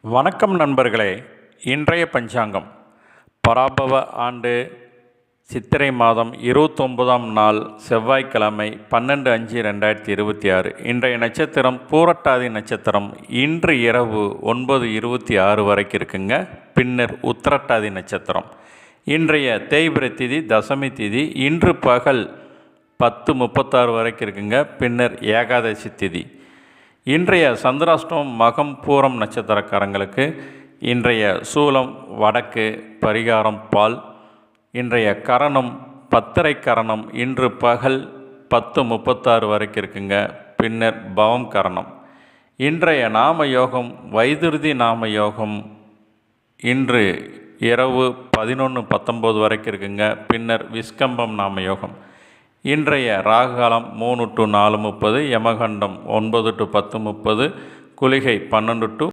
வணக்கம் நண்பர்களே. இன்றைய பஞ்சாங்கம் பராபவ ஆண்டு சித்திரை மாதம் 29ஆம் நாள் செவ்வாய்க்கிழமை 12/5/2026. இன்றைய நட்சத்திரம் பூரட்டாதி நட்சத்திரம். இன்று இரவு 9:26 வரைக்கும் இருக்குங்க. பின்னர் உத்திரட்டாதி நட்சத்திரம். இன்றைய தேய்பிரை திதி தசமி திதி. இன்று பகல் 10:36 வரைக்கும் இருக்குங்க. பின்னர் ஏகாதசி திதி. இன்றைய சந்திராஷ்டமம் மகம் பூரம் நட்சத்திரக்காரங்களுக்கு. இன்றைய சூலம் வடக்கு, பரிகாரம் பால். இன்றைய கரணம் பத்தரை கரணம். இன்று பகல் 10:36 வரைக்கும் இருக்குங்க. பின்னர் பவம் கரணம். இன்றைய நாம யோகம் வைதுருதி நாம யோகம். இன்று இரவு 11:19 வரைக்கும் இருக்குங்க. பின்னர் விஸ்கம்பம் நாம யோகம். இன்றைய ராகுகாலம் 3 to 4:30, யமகண்டம் 9 to 10:30, குளிகை 12 to